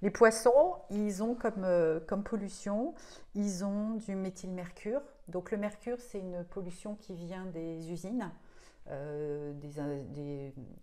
Les poissons, ils ont comme pollution, ils ont du méthylmercure. Donc le mercure, c'est une pollution qui vient des usines,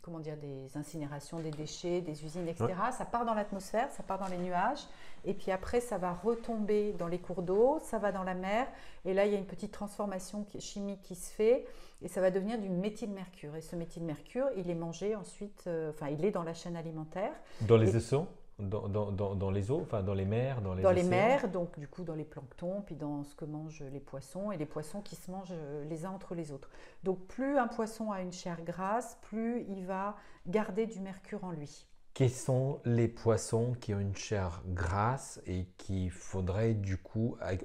comment dire, des incinérations, des déchets, des usines, Ouais. etc. Ça part dans l'atmosphère, ça part dans les nuages, et puis après, ça va retomber dans les cours d'eau, ça va dans la mer, et là, il y a une petite transformation chimique qui se fait, et ça va devenir du méthylmercure. Et ce méthylmercure, il est mangé ensuite, enfin, il est dans la chaîne alimentaire. Dans les Et océans, dans les eaux, enfin dans les mers, dans les dans les océans. mers, donc du coup dans les planctons, puis dans ce que mangent les poissons, et les poissons qui se mangent les uns entre les autres. Donc plus un poisson a une chair grasse, plus il va garder du mercure en lui. Quels sont les poissons qui ont une chair grasse et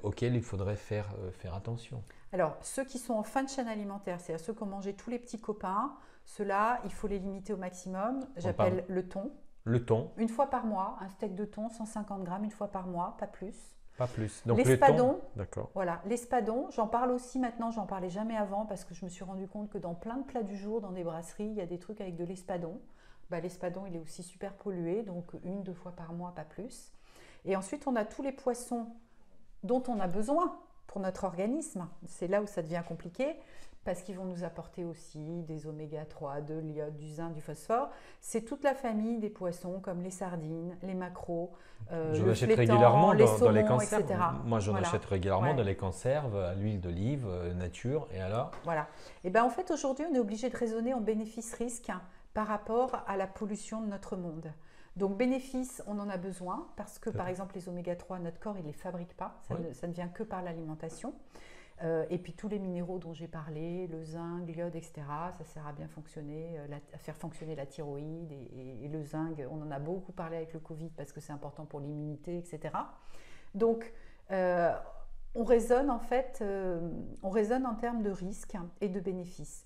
auxquels il faudrait faire attention? Alors ceux qui sont en fin de chaîne alimentaire, c'est-à-dire ceux qui ont mangé tous les petits copains, ceux-là, il faut les limiter au maximum. On parle J'appelle le thon. le thon, Une fois par mois, un steak de thon, 150 grammes, une fois par mois, pas plus. pas plus. Donc le thon, L'espadon, d'accord. voilà, l'espadon, j'en parle aussi maintenant, j'en parlais jamais avant parce que je me suis rendu compte que dans plein de plats du jour, dans des brasseries, il y a des trucs avec de l'espadon. Bah, l'espadon, il est aussi super pollué, donc une, deux fois par mois, pas plus. Et ensuite, on a tous les poissons dont on a besoin pour notre organisme. C'est là où ça devient compliqué parce qu'ils vont nous apporter aussi des oméga 3, de l'iode, du zinc, du phosphore. C'est toute la famille des poissons comme les sardines, les maquereaux, J'en le achète flétan, régulièrement les dans les saumons, conserves. etc. Moi, j'en Voilà. achète régulièrement Ouais. dans les conserves, à l'huile d'olive, nature. Et alors? Voilà. Et ben en fait, aujourd'hui, on est obligé de raisonner en bénéfice-risque par rapport à la pollution de notre monde. Donc, bénéfice, on en a besoin parce que, Tout à par fait. exemple, les oméga 3, notre corps, il ne les fabrique pas. Oui. Ça ne vient que par l'alimentation. Et puis, tous les minéraux dont j'ai parlé, le zinc, l'iode, etc., ça sert à bien fonctionner, à faire fonctionner la thyroïde. Et le zinc, on en a beaucoup parlé avec le Covid parce que c'est important pour l'immunité, etc. Donc, on raisonne en fait, on raisonne en termes de risques et de bénéfices.